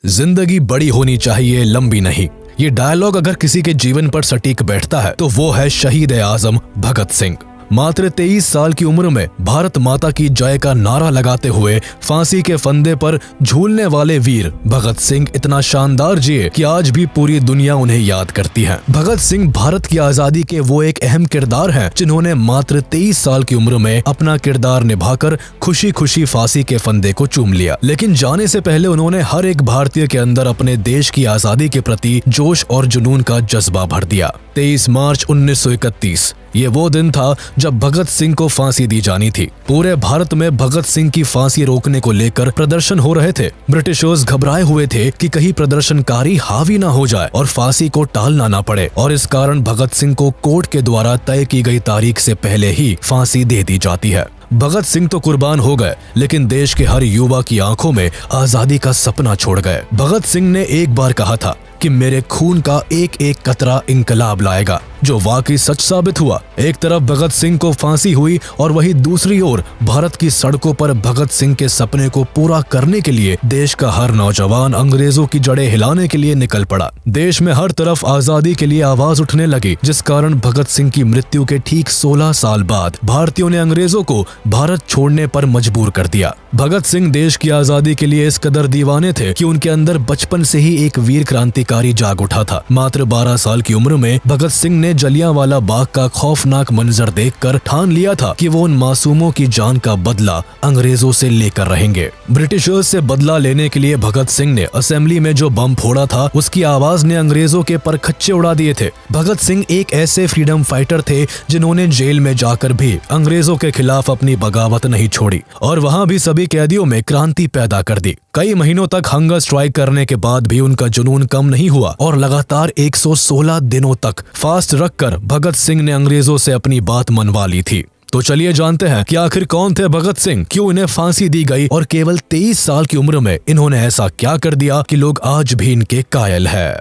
जिंदगी बड़ी होनी चाहिए, लंबी नहीं। ये डायलॉग अगर किसी के जीवन पर सटीक बैठता है तो वो है शहीद आजम भगत सिंह। मात्र 23 साल की उम्र में भारत माता की जय का नारा लगाते हुए फांसी के फंदे पर झूलने वाले वीर भगत सिंह इतना शानदार जिए कि आज भी पूरी दुनिया उन्हें याद करती है। भगत सिंह भारत की आजादी के वो एक अहम किरदार हैं जिन्होंने मात्र 23 साल की उम्र में अपना किरदार निभाकर खुशी खुशी फांसी के फंदे को चूम लिया। लेकिन जाने से पहले उन्होंने हर एक भारतीय के अंदर अपने देश की आजादी के प्रति जोश और जुनून का जज्बा भर दिया। 23 मार्च 1931 ये वो दिन था जब भगत सिंह को फांसी दी जानी थी। पूरे भारत में भगत सिंह की फांसी रोकने को लेकर प्रदर्शन हो रहे थे। ब्रिटिशर्स घबराए हुए थे कि कहीं प्रदर्शनकारी हावी ना हो जाए और फांसी को टालना ना पड़े, और इस कारण भगत सिंह को कोर्ट के द्वारा तय की गई तारीख से पहले ही फांसी दे दी जाती है। भगत सिंह तो कुर्बान हो गए, लेकिन देश के हर युवा की आंखों में आजादी का सपना छोड़ गए। भगत सिंह ने एक बार कहा था कि मेरे खून का एक एक कतरा इंकलाब लाएगा, जो वाकई सच साबित हुआ। एक तरफ भगत सिंह को फांसी हुई और वहीं दूसरी ओर भारत की सड़कों पर भगत सिंह के सपने को पूरा करने के लिए देश का हर नौजवान अंग्रेजों की जड़ें हिलाने के लिए निकल पड़ा। देश में हर तरफ आजादी के लिए आवाज उठने लगी, जिस कारण भगत सिंह की मृत्यु के ठीक 16 साल बाद भारतीयों ने अंग्रेजों को भारत छोड़ने पर मजबूर कर दिया। भगत सिंह देश की आजादी के लिए इस कदर दीवाने थे कि उनके अंदर बचपन से ही एक वीर क्रांतिकारी जाग उठा था। मात्र 12 साल की उम्र में भगत सिंह ने जलियांवाला बाग का खौफनाक मंजर देखकर ठान लिया था कि वो उन मासूमों की जान का बदला अंग्रेजों से लेकर रहेंगे। ब्रिटिशर्स से बदला लेने के लिए भगत सिंह ने असेंबली में जो बम फोड़ा था, उसकी आवाज ने अंग्रेजों के परखच्चे उड़ा दिए थे। भगत सिंह एक ऐसे फ्रीडम फाइटर थे जिन्होंने जेल में जाकर भी अंग्रेजों के खिलाफ अपनी बगावत नहीं छोड़ी और वहाँ भी सभी कैदियों में क्रांति पैदा कर दी। कई महीनों तक हंगर स्ट्राइक करने के बाद भी उनका जुनून कम नहीं हुआ और लगातार 116 दिनों तक फास्ट रखकर भगत सिंह ने अंग्रेजों से अपनी बात मनवा ली थी। तो चलिए जानते हैं कि आखिर कौन थे भगत सिंह, क्यों इन्हें फांसी दी गई और केवल 23 साल की उम्र में इन्होंने ऐसा क्या कर दिया कि लोग आज भी इनके कायल हैं।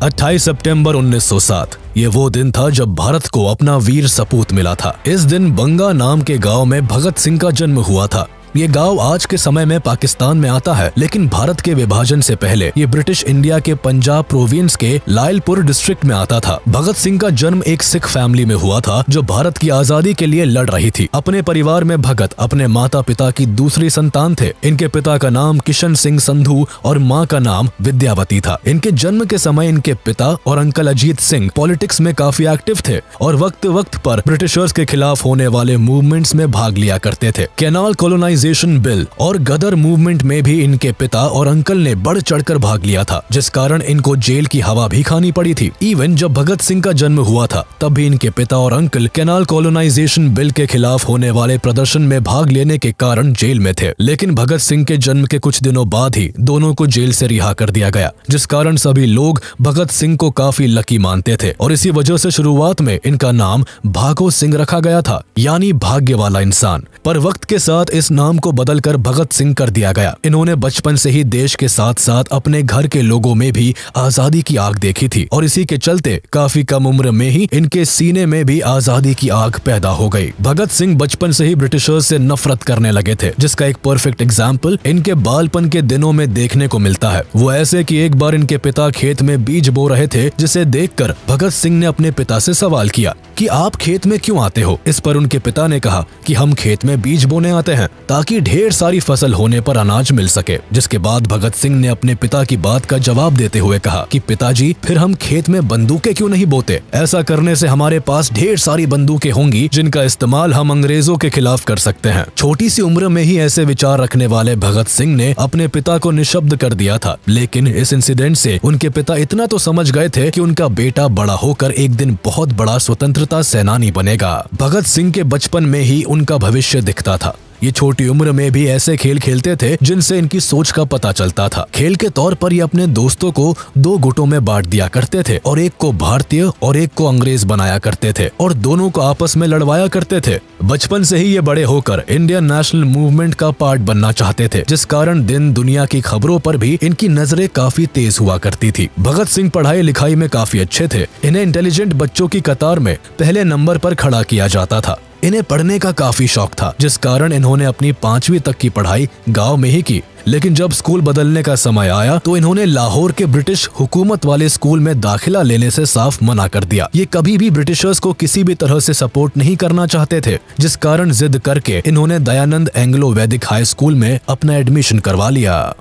28 सितंबर 1907 ये वो दिन था जब भारत को अपना वीर सपूत मिला था। इस दिन बंगा नाम के गांव में भगत सिंह का जन्म हुआ था। ये गांव आज के समय में पाकिस्तान में आता है, लेकिन भारत के विभाजन से पहले ये ब्रिटिश इंडिया के पंजाब प्रोविंस के लायलपुर डिस्ट्रिक्ट में आता था। भगत सिंह का जन्म एक सिख फैमिली में हुआ था जो भारत की आजादी के लिए लड़ रही थी। अपने परिवार में भगत अपने माता पिता की दूसरी संतान थे। इनके पिता का नाम किशन सिंह संधू और माँ का नाम विद्यावती था। इनके जन्म के समय इनके पिता और अंकल अजीत सिंह पॉलिटिक्स में काफी एक्टिव थे और वक्त वक्त पर ब्रिटिशर्स के खिलाफ होने वाले मूवमेंट्स में भाग लिया करते थे। कैनाल कॉलोनाइजेशन बिल और गदर मूवमेंट में भी इनके पिता और अंकल ने बढ़ चढ़कर भाग लिया था, जिस कारण इनको जेल की हवा भी खानी पड़ी थी। इवन जब भगत सिंह का जन्म हुआ था तब भी इनके पिता और अंकल कैनाल कॉलोनाइजेशन बिल के खिलाफ होने वाले प्रदर्शन में भाग लेने के कारण जेल में थे। लेकिन भगत सिंह के जन्म के कुछ दिनों बाद ही दोनों को जेल से रिहा कर दिया गया, जिस कारण सभी लोग भगत सिंह को काफी लकी मानते थे और इसी वजह से शुरुआत में इनका नाम भागो सिंह रखा गया था, यानी भाग्य वाला इंसान। पर वक्त के साथ इस नाम को बदलकर भगत सिंह कर दिया गया। इन्होंने बचपन से ही देश के साथ साथ अपने घर के लोगों में भी आजादी की आग देखी थी और इसी के चलते काफी कम उम्र में ही इनके सीने में भी आजादी की आग पैदा हो गई। भगत सिंह बचपन से ही ब्रिटिशर्स से नफरत करने लगे थे, जिसका एक परफेक्ट एग्जाम्पल इनके बालपन के दिनों में देखने को मिलता है। वो ऐसे कि एक बार इनके पिता खेत में बीज बो रहे थे, जिसे देखकर भगत सिंह ने अपने पिता से सवाल किया कि आप खेत में क्यों आते हो। इस पर उनके पिता ने कहा कि हम खेत में बीज बोने आते हैं ताकि ढेर सारी फसल होने पर अनाज मिल सके। जिसके बाद भगत सिंह ने अपने पिता की बात का जवाब देते हुए कहा कि पिताजी, फिर हम खेत में बंदूकें क्यों नहीं बोते? ऐसा करने से हमारे पास ढेर सारी बंदूकें होंगी जिनका इस्तेमाल हम अंग्रेजों के खिलाफ कर सकते हैं। छोटी सी उम्र में ही ऐसे विचार रखने वाले भगत सिंह ने अपने पिता को निशब्द कर दिया था, लेकिन इस इंसिडेंट से उनके पिता इतना तो समझ गए थे कि उनका बेटा बड़ा होकर एक दिन बहुत बड़ा स्वतंत्रता सेनानी बनेगा। भगत सिंह के बचपन में ही उनका भविष्य दिखता था। ये छोटी उम्र में भी ऐसे खेल खेलते थे जिनसे इनकी सोच का पता चलता था। खेल के तौर पर ये अपने दोस्तों को 2 गुटों में बांट दिया करते थे और एक को भारतीय और एक को अंग्रेज बनाया करते थे और दोनों को आपस में लड़वाया करते थे। बचपन से ही ये बड़े होकर इंडियन नेशनल मूवमेंट का पार्ट बनना चाहते थे, जिस कारण दिन दुनिया की खबरों पर भी इनकी नजरें काफी तेज हुआ करती थी। भगत सिंह पढ़ाई लिखाई में काफी अच्छे थे। इन्हें इंटेलिजेंट बच्चों की कतार में पहले नंबर पर खड़ा किया जाता था। इन्हें पढ़ने का काफी शौक था, जिस कारण इन्होंने अपनी 5वीं तक की पढ़ाई गांव में ही की। लेकिन जब स्कूल बदलने का समय आया तो इन्होंने लाहौर के ब्रिटिश हुकूमत वाले स्कूल में दाखिला लेने से साफ मना कर दिया। ये कभी भी ब्रिटिशर्स को किसी भी तरह से सपोर्ट नहीं करना चाहते थे, जिस कारण जिद करके इन्होंने दयानंद एंग्लो वैदिक हाई स्कूल में अपना एडमिशन करवा लिया।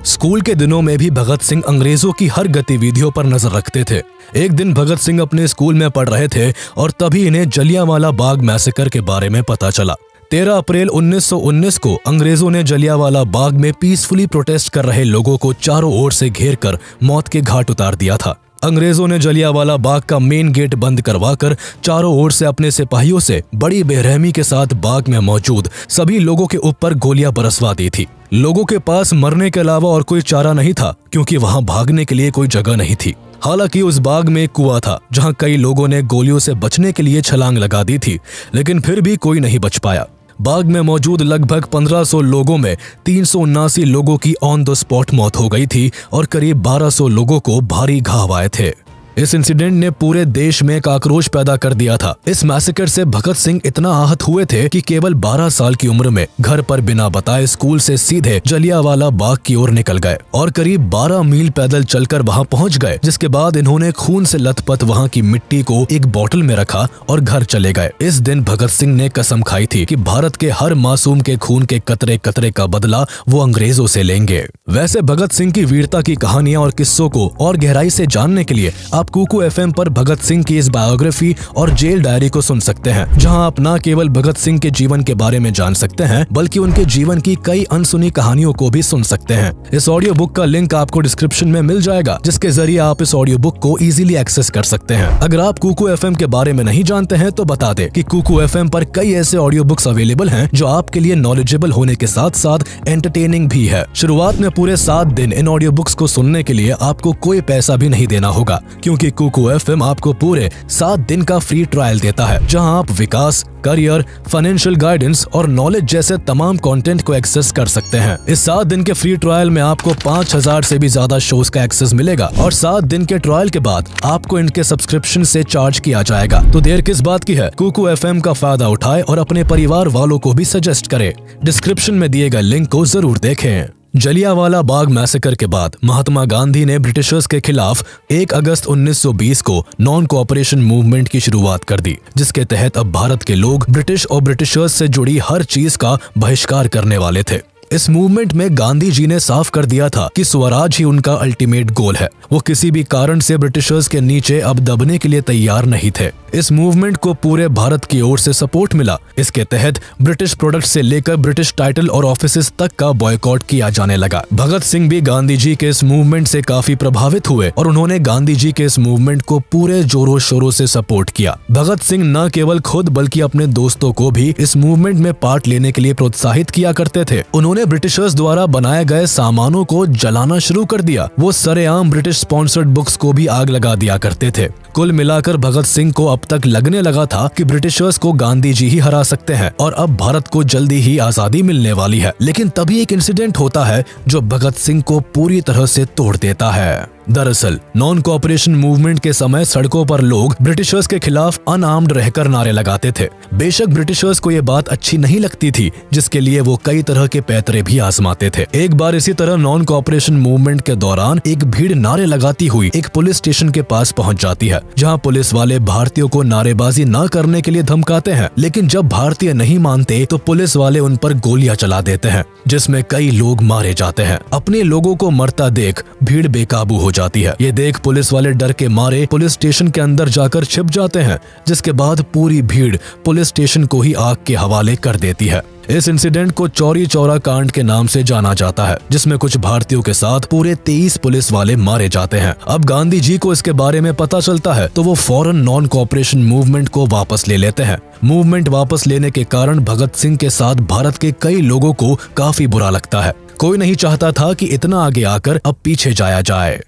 स्कूल के दिनों में भी भगत सिंह अंग्रेजों की हर गतिविधियों पर नजर रखते थे। एक दिन भगत सिंह अपने स्कूल में पढ़ रहे थे और तभी इन्हें जलियांवाला बाग मैसेकर के बारे में पता चला। 13 अप्रैल 1919 को अंग्रेजों ने जलियांवाला बाग में पीसफुली प्रोटेस्ट कर रहे लोगों को चारों ओर से घेरकर मौत के घाट उतार दिया था। अंग्रेजों ने जलियांवाला बाग का मेन गेट बंद करवाकर चारों ओर से अपने सिपाहियों से बड़ी बेरहमी के साथ बाग में मौजूद सभी लोगों के ऊपर गोलियां बरसवा दी थी। लोगों के पास मरने के अलावा और कोई चारा नहीं था, क्योंकि वहां भागने के लिए कोई जगह नहीं थी। हालांकि उस बाग में एक कुआं था जहां कई लोगों ने गोलियों से बचने के लिए छलांग लगा दी थी, लेकिन फिर भी कोई नहीं बच पाया। बाग में मौजूद लगभग 1500 लोगों में 379 लोगों की ऑन द स्पॉट मौत हो गई थी और करीब 1200 लोगों को भारी घाव आए थे। इस इंसिडेंट ने पूरे देश में एक आक्रोश पैदा कर दिया था। इस मैसेकर से भगत सिंह इतना आहत हुए थे कि केवल 12 साल की उम्र में घर पर बिना बताए स्कूल से सीधे जलियांवाला बाग की ओर निकल गए और करीब 12 मील पैदल चलकर वहां पहुंच गए, जिसके बाद इन्होंने खून से लथपथ वहां की मिट्टी को एक बोतल में रखा और घर चले गए। इस दिन भगत सिंह ने कसम खाई थी कि भारत के हर मासूम के खून के कतरे कतरे का बदला वो अंग्रेजों से लेंगे। वैसे भगत सिंह की वीरता की कहानियां और किस्सों को और गहराई से जानने के लिए आप कुकू एफएम पर भगत सिंह की इस बायोग्राफी और जेल डायरी को सुन सकते हैं, जहां आप न केवल भगत सिंह के जीवन के बारे में जान सकते हैं, बल्कि उनके जीवन की कई अनसुनी कहानियों को भी सुन सकते हैं। इस ऑडियो बुक का लिंक आपको डिस्क्रिप्शन में मिल जाएगा, जिसके जरिए आप इस ऑडियो बुक को इजीली एक्सेस कर सकते हैं। अगर आप कुकू एफएम के बारे में नहीं जानते हैं तो बता दें कि कुकू एफएम पर कई ऐसे ऑडियो बुक्स अवेलेबल हैं जो आपके लिए नॉलेजेबल होने के साथ साथ एंटरटेनिंग भी है। शुरुआत में पूरे 7 दिन इन ऑडियो बुक्स को सुनने के लिए आपको कोई पैसा भी नहीं देना होगा, क्योंकि कुकू एफएम आपको पूरे 7 दिन का फ्री ट्रायल देता है, जहां आप विकास, करियर, फाइनेंशियल गाइडेंस और नॉलेज जैसे तमाम कंटेंट को एक्सेस कर सकते हैं। इस 7 दिन के फ्री ट्रायल में आपको 5000 से भी ज्यादा शोज का एक्सेस मिलेगा और 7 दिन के ट्रायल के बाद आपको इनके सब्सक्रिप्शन से चार्ज किया जाएगा। तो देर किस बात की है, कुकू एफएम का फायदा उठाए और अपने परिवार वालों को भी सजेस्ट करें। डिस्क्रिप्शन में दिए गए लिंक को जरूर देखें। जलियांवाला बाग मैसेकर के बाद महात्मा गांधी ने ब्रिटिशर्स के खिलाफ 1 अगस्त 1920 को नॉन कोऑपरेशन मूवमेंट की शुरुआत कर दी, जिसके तहत अब भारत के लोग ब्रिटिश और ब्रिटिशर्स से जुड़ी हर चीज का बहिष्कार करने वाले थे। इस मूवमेंट में गांधी जी ने साफ कर दिया था कि स्वराज ही उनका अल्टीमेट गोल है। वो किसी भी कारण से ब्रिटिशर्स के नीचे अब दबने के लिए तैयार नहीं थे। इस मूवमेंट को पूरे भारत की ओर से सपोर्ट मिला। इसके तहत ब्रिटिश प्रोडक्ट से लेकर ब्रिटिश टाइटल और ऑफिसेस तक का बॉयकॉट किया जाने लगा। भगत सिंह भी गांधी जी के इस मूवमेंट से काफी प्रभावित हुए और उन्होंने गांधी जी के इस मूवमेंट को पूरे जोरों शोरों से सपोर्ट किया। भगत सिंह न केवल खुद बल्कि अपने दोस्तों को भी इस मूवमेंट में पार्ट लेने के लिए प्रोत्साहित किया करते थे। उन्होंने ब्रिटिशर्स द्वारा बनाए गए सामानों को जलाना शुरू कर दिया। वो सरेआम ब्रिटिश स्पॉन्सर्ड बुक्स को भी आग लगा दिया करते थे। कुल मिलाकर भगत सिंह को अब तक लगने लगा था कि ब्रिटिशर्स को गांधी जी ही हरा सकते हैं और अब भारत को जल्दी ही आजादी मिलने वाली है। लेकिन तभी एक इंसिडेंट होता है जो भगत सिंह को पूरी तरह से तोड़ देता है। दरअसल नॉन कोऑपरेशन मूवमेंट के समय सड़कों पर लोग ब्रिटिशर्स के खिलाफ अनआर्म्ड रहकर नारे लगाते थे। बेशक ब्रिटिशर्स को ये बात अच्छी नहीं लगती थी, जिसके लिए वो कई तरह के पैतरे भी आजमाते थे। एक बार इसी तरह नॉन कोऑपरेशन मूवमेंट के दौरान एक भीड़ नारे लगाती हुई एक पुलिस स्टेशन के पास पहुंच जाती है, जहां पुलिस वाले भारतीयों को नारेबाजी न करने के लिए धमकाते हैं। लेकिन जब भारतीय नहीं मानते तो पुलिस वाले उन पर गोलियां चला देते हैं, जिसमें कई लोग मारे जाते हैं। अपने लोगों को मरता देख भीड़ बेकाबू हो जाती है। ये देख पुलिस वाले डर के मारे पुलिस स्टेशन के अंदर जाकर छिप जाते हैं, जिसके बाद पूरी भीड़ पुलिस स्टेशन को ही आग के हवाले कर देती है। इस इंसिडेंट को चौरी चौरा कांड के नाम से जाना जाता है, जिसमें कुछ भारतीयों के साथ पूरे 23 पुलिस वाले मारे जाते हैं। अब गांधी जी को इसके बारे में पता चलता है तो वो फौरन नॉन कोऑपरेशन मूवमेंट को वापस ले लेते हैं। मूवमेंट वापस लेने के कारण भगत सिंह के साथ भारत के कई लोगों को काफी बुरा लगता है। कोई नहीं चाहता था कि इतना आगे आकर अब पीछे जाया जाए।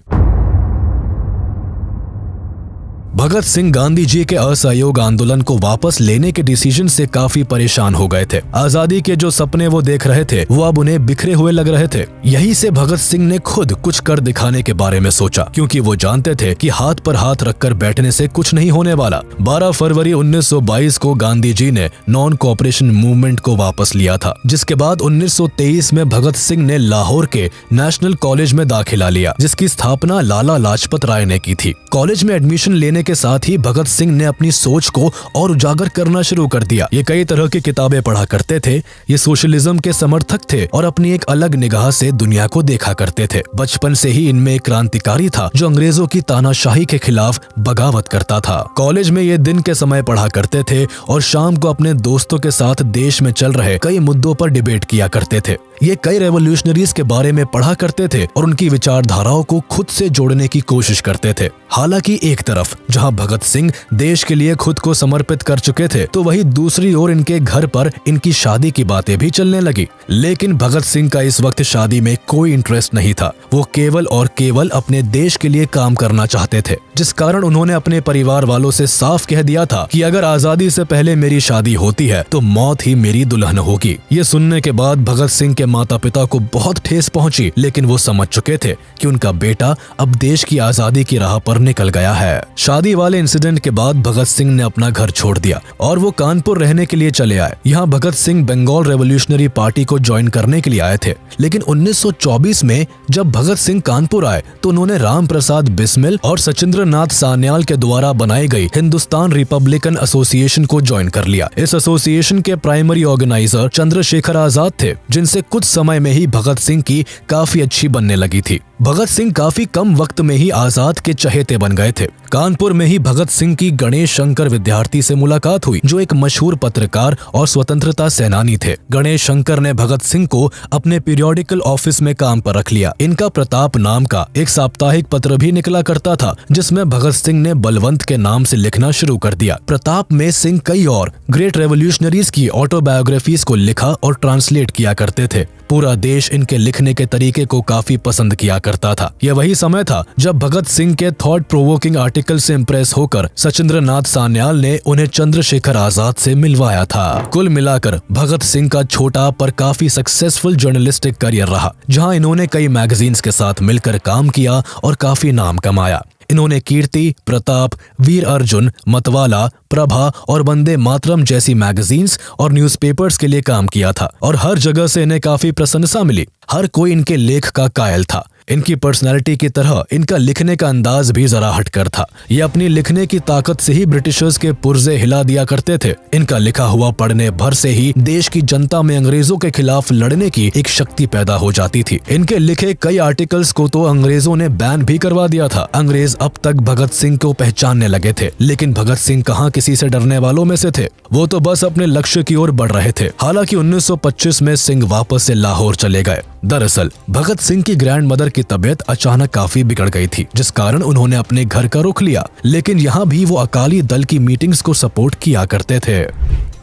भगत सिंह गांधी जी के असहयोग आंदोलन को वापस लेने के डिसीजन से काफी परेशान हो गए थे। आजादी के जो सपने वो देख रहे थे वो अब उन्हें बिखरे हुए लग रहे थे। यही से भगत सिंह ने खुद कुछ कर दिखाने के बारे में सोचा, क्योंकि वो जानते थे कि हाथ पर हाथ रखकर बैठने से कुछ नहीं होने वाला। 12 फरवरी 1922 को गांधी जी ने नॉन कोऑपरेशन मूवमेंट को वापस लिया था, जिसके बाद 1923 में भगत सिंह ने लाहौर के नेशनल कॉलेज में दाखिला लिया, जिसकी स्थापना लाला लाजपत राय ने की थी। कॉलेज में एडमिशन लेने के साथ ही भगत सिंह ने अपनी सोच को और उजागर करना शुरू कर दिया। ये कई तरह की किताबें पढ़ा करते थे, ये सोशलिज्म के समर्थक थे और अपनी एक अलग निगाह से दुनिया को देखा करते थे। बचपन से ही इनमें एक क्रांतिकारी था जो अंग्रेजों की तानाशाही के खिलाफ बगावत करता था। कॉलेज में ये दिन के समय पढ़ा करते थे और शाम को अपने दोस्तों के साथ देश में चल रहे कई मुद्दों पर डिबेट किया करते थे। ये कई रेवोल्यूशनरीज के बारे में पढ़ा करते थे और उनकी विचारधाराओं को खुद से जोड़ने की कोशिश करते थे। हालांकि एक तरफ जहां भगत सिंह देश के लिए खुद को समर्पित कर चुके थे, तो वहीं दूसरी ओर इनके घर पर इनकी शादी की बातें भी चलने लगी। लेकिन भगत सिंह का इस वक्त शादी में कोई इंटरेस्ट नहीं था। वो केवल और केवल अपने देश के लिए काम करना चाहते थे, जिस कारण उन्होंने अपने परिवार वालों से साफ कह दिया था कि अगर आजादी से पहले मेरी शादी होती है तो मौत ही मेरी दुल्हन होगी। ये सुनने के बाद भगत सिंह के माता पिता को बहुत ठेस पहुंची, लेकिन वो समझ चुके थे कि उनका बेटा अब देश की आजादी की राह पर निकल गया है। शादी वाले इंसिडेंट के बाद भगत सिंह ने अपना घर छोड़ दिया और वो कानपुर रहने के लिए चले आए। यहाँ भगत सिंह बंगाल रेवोल्यूशनरी पार्टी को ज्वाइन करने के लिए आए थे, लेकिन 1924 में जब भगत सिंह कानपुर आए तो उन्होंने राम प्रसाद बिस्मिल और सचिंद्र नाथ सान्याल के द्वारा बनाई गई हिंदुस्तान रिपब्लिकन एसोसिएशन को ज्वाइन कर लिया। इस एसोसिएशन के प्राइमरी ऑर्गेनाइजर चंद्रशेखर आजाद थे, जिनसे कुछ समय में ही भगत सिंह की काफी अच्छी बनने लगी थी। भगत सिंह काफी कम वक्त में ही आजाद के चहेते बन गए थे। कानपुर में ही भगत सिंह की गणेश शंकर विद्यार्थी से मुलाकात हुई, जो एक मशहूर पत्रकार और स्वतंत्रता सेनानी थे। गणेश शंकर ने भगत सिंह को अपने पीरियोडिकल ऑफिस में काम पर रख लिया। इनका प्रताप नाम का एक साप्ताहिक पत्र भी निकला करता था, जिसमें भगत सिंह ने बलवंत के नाम से लिखना शुरू कर दिया। प्रताप में सिंह कई और ग्रेट रेवोल्यूशनरीज की ऑटोबायोग्राफीज को लिखा और ट्रांसलेट किया करते थे। पूरा देश इनके लिखने के तरीके को काफी पसंद किया करता था। यह वही समय था जब भगत सिंह के थॉट प्रोवोकिंग आर्टिकल से इम्प्रेस होकर सचिंद्र नाथ सान्याल ने उन्हें चंद्रशेखर आजाद से मिलवाया था। कुल मिलाकर भगत सिंह का छोटा पर काफी सक्सेसफुल जर्नलिस्टिक करियर रहा, जहां इन्होंने कई मैगजीन्स के साथ मिलकर काम किया और काफी नाम कमाया। इन्होंने कीर्ति, प्रताप, वीर अर्जुन, मतवाला, प्रभा और वंदे मातरम जैसी मैगजीन्स और न्यूज़पेपर्स के लिए काम किया था और हर जगह से इन्हें काफी प्रशंसा मिली। हर कोई इनके लेख का कायल था। इनकी पर्सनालिटी की तरह इनका लिखने का अंदाज भी जरा हटकर था। ये अपनी लिखने की ताकत से ही ब्रिटिशर्स के पुर्जे हिला दिया करते थे। इनका लिखा हुआ पढ़ने भर से ही देश की जनता में अंग्रेजों के खिलाफ लड़ने की एक शक्ति पैदा हो जाती थी। इनके लिखे कई आर्टिकल्स को तो अंग्रेजों ने बैन भी करवा दिया था। अंग्रेज अब तक भगत सिंह को पहचानने लगे थे, लेकिन भगत सिंह कहाँ किसी से डरने वालों में से थे। वो तो बस अपने लक्ष्य की ओर बढ़ रहे थे। हालांकि 1925 में सिंह वापस से लाहौर चले गए। दरअसल भगत सिंह की ग्रैंड मदर की तबीयत अचानक काफी बिगड़ गई थी, जिस कारण उन्होंने अपने घर का रुख लिया। लेकिन यहाँ भी वो अकाली दल की मीटिंग्स को सपोर्ट किया करते थे।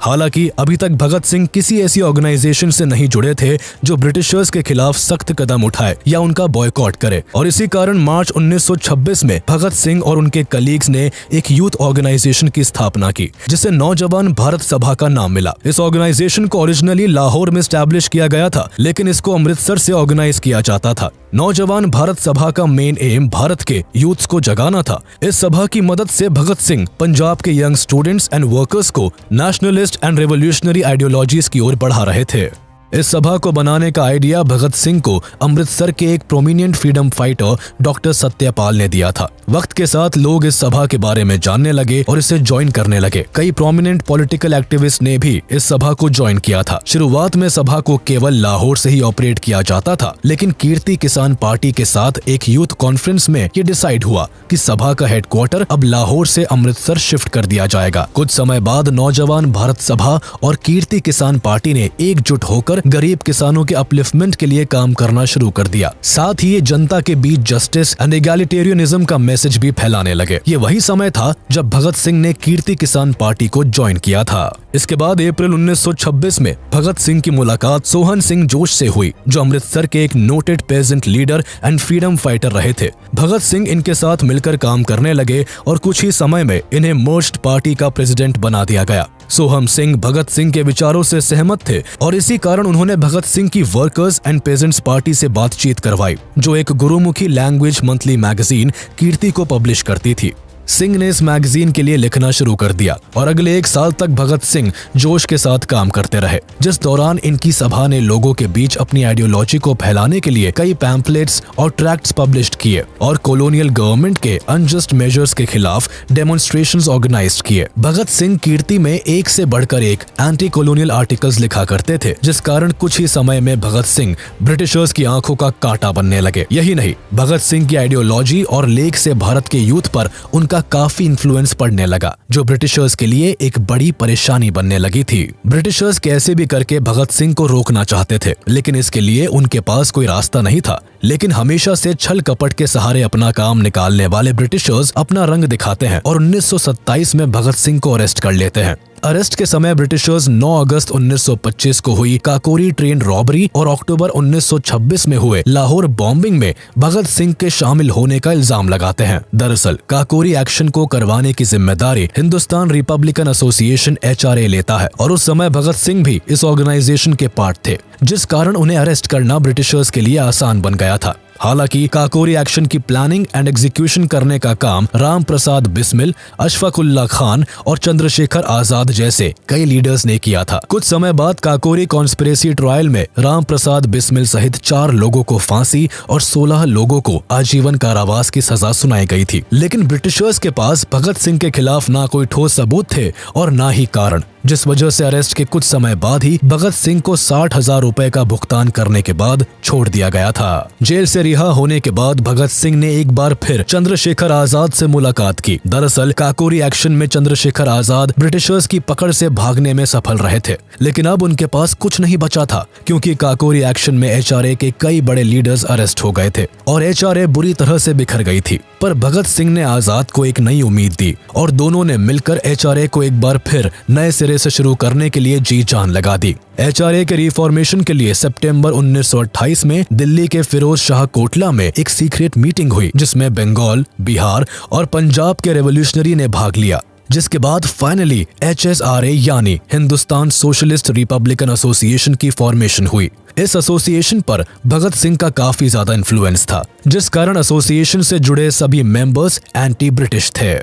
हालांकि अभी तक भगत सिंह किसी ऐसी ऑर्गेनाइजेशन से नहीं जुड़े थे जो ब्रिटिशर्स के खिलाफ सख्त कदम उठाए या उनका बॉयकॉट करे, और इसी कारण मार्च 1926 में भगत सिंह और उनके कलीग्स ने एक यूथ ऑर्गेनाइजेशन की स्थापना की, जिसे नौजवान भारत सभा का नाम मिला। इस ऑर्गेनाइजेशन को ओरिजिनली लाहौर में एस्टैब्लिश किया गया था, लेकिन इसको अमृतसर से ऑर्गेनाइज किया जाता था। नौजवान भारत सभा का मेन एम भारत के यूथ्स को जगाना था। इस सभा की मदद से भगत सिंह पंजाब के यंग स्टूडेंट्स एंड वर्कर्स को नेशनलिस्ट एंड रेवोल्यूशनरी आइडियोलॉजीज की ओर बढ़ा रहे थे। इस सभा को बनाने का आइडिया भगत सिंह को अमृतसर के एक prominent freedom fighter doctor Satyapal ने दिया था। वक्त के साथ लोग इस सभा के बारे में जानने लगे और इसे ज्वाइन करने लगे। कई प्रोमिनेंट पॉलिटिकल एक्टिविस्ट ने भी इस सभा को ज्वाइन किया था। शुरुआत में सभा को केवल लाहौर से ही ऑपरेट किया जाता था, लेकिन कीर्ति किसान पार्टी के साथ एक यूथ कॉन्फ्रेंस में ये डिसाइड हुआ कि सभा का हेडक्वार्टर अब लाहौर से अमृतसर शिफ्ट कर दिया जाएगा। कुछ समय बाद नौजवान भारत सभा और कीर्ति किसान पार्टी ने एकजुट होकर मिलकर गरीब किसानों के अपलिफ्टमेंट के लिए काम करना शुरू कर दिया। साथ ही ये जनता के बीच जस्टिस एंड एगैलिटेरियनिज्म का मैसेज भी फैलाने लगे। ये वही समय था जब भगत सिंह ने कीर्ति किसान पार्टी को ज्वाइन किया था। इसके बाद अप्रैल 1926 में भगत सिंह की मुलाकात सोहन सिंह जोश से हुई, जो अमृतसर के एक noted peasant leader and freedom fighter रहे थे। भगत सिंह इनके साथ मिलकर काम करने लगे और कुछ ही समय में इन्हें मर्ज्ड पार्टी का प्रेसिडेंट बना दिया गया। सोहम सिंह भगत सिंह के विचारों से सहमत थे और इसी कारण उन्होंने भगत सिंह की वर्कर्स एंड पेजेंट्स पार्टी से बातचीत करवाई, जो एक गुरुमुखी लैंग्वेज मंथली मैगजीन कीर्ति को पब्लिश करती थी। सिंह ने इस मैगजीन के लिए लिखना शुरू कर दिया और अगले 1 साल तक भगत सिंह जोश के साथ काम करते रहे, जिस दौरान इनकी सभा ने लोगों के बीच अपनी आइडियोलॉजी को फैलाने के लिए कई पैम्फलेट्स और ट्रैक्ट्स पब्लिश किए और कॉलोनियल गवर्नमेंट के अनजस्ट मेजर्स के खिलाफ डेमोन्स्ट्रेशंस ऑर्गेनाइज किए। भगत सिंह कीर्ति में एक से बढ़कर एक एंटी कॉलोनियल आर्टिकल्स लिखा करते थे, जिस कारण कुछ ही समय में भगत सिंह ब्रिटिशर्स की आंखों का कांटा बनने लगे। यही नहीं, भगत सिंह की आइडियोलॉजी और लेख से भारत के यूथ पर उनका काफी इन्फ्लुएंस पड़ने लगा, जो ब्रिटिशर्स के लिए एक बड़ी परेशानी बनने लगी थी। ब्रिटिशर्स कैसे भी करके भगत सिंह को रोकना चाहते थे, लेकिन इसके लिए उनके पास कोई रास्ता नहीं था। लेकिन हमेशा से छल कपट के सहारे अपना काम निकालने वाले ब्रिटिशर्स अपना रंग दिखाते हैं और 1927 में भगत सिंह को अरेस्ट कर लेते हैं। अरेस्ट के समय ब्रिटिशर्स 9 अगस्त 1925 को हुई काकोरी ट्रेन रॉबरी और अक्टूबर 1926 में हुए लाहौर बॉम्बिंग में भगत सिंह के शामिल होने का इल्जाम लगाते हैं। दरअसल काकोरी एक्शन को करवाने की जिम्मेदारी हिंदुस्तान रिपब्लिकन एसोसिएशन HRA लेता है और उस समय भगत सिंह भी इस ऑर्गेनाइजेशन के पार्ट थे, जिस कारण उन्हें अरेस्ट करना ब्रिटिशर्स के लिए आसान बन गया था। हालांकि काकोरी एक्शन की प्लानिंग एंड एग्जीक्यूशन करने का काम राम प्रसाद बिस्मिल, अशफाकुल्ला खान और चंद्रशेखर आजाद जैसे कई लीडर्स ने किया था। कुछ समय बाद काकोरी कॉन्स्पिरेसी ट्रायल में राम प्रसाद बिस्मिल सहित 4 लोगों को फांसी और 16 लोगों को आजीवन कारावास की सजा सुनाई गई थी। लेकिन ब्रिटिशर्स के पास भगत सिंह के खिलाफ ना कोई ठोस सबूत थे और ना ही कारण, जिस वजह से अरेस्ट के कुछ समय बाद ही भगत सिंह को 60,000 रुपए का भुगतान करने के बाद छोड़ दिया गया था। जेल से रिहा होने के बाद भगत सिंह ने एक बार फिर चंद्रशेखर आजाद से मुलाकात की। दरअसल काकोरी एक्शन में चंद्रशेखर आजाद ब्रिटिशर्स की पकड़ से भागने में सफल रहे थे, लेकिन अब उनके पास कुछ नहीं बचा था, क्योंकि काकोरी एक्शन में HRA के कई बड़े लीडर्स अरेस्ट हो गए थे और HRA बुरी तरह से बिखर गई थी। पर भगत सिंह ने आजाद को एक नई उम्मीद दी और दोनों ने मिलकर HRA को एक बार फिर नए सिरे से शुरू करने के लिए जी जान लगा दी। HRA के रिफॉर्मेशन के लिए सितंबर 1928 में दिल्ली के फिरोज शाह कोटला में एक सीक्रेट मीटिंग हुई, जिसमें बंगाल, बिहार और पंजाब के रेवोल्यूशनरी ने भाग लिया, जिसके बाद फाइनली HSRA यानी हिंदुस्तान सोशलिस्ट रिपब्लिकन एसोसिएशन की फॉर्मेशन हुई। इस एसोसिएशन पर भगत सिंह का काफी ज्यादा इन्फ्लुएंस था, जिस कारण एसोसिएशन से जुड़े सभी मेंबर्स एंटी ब्रिटिश थे।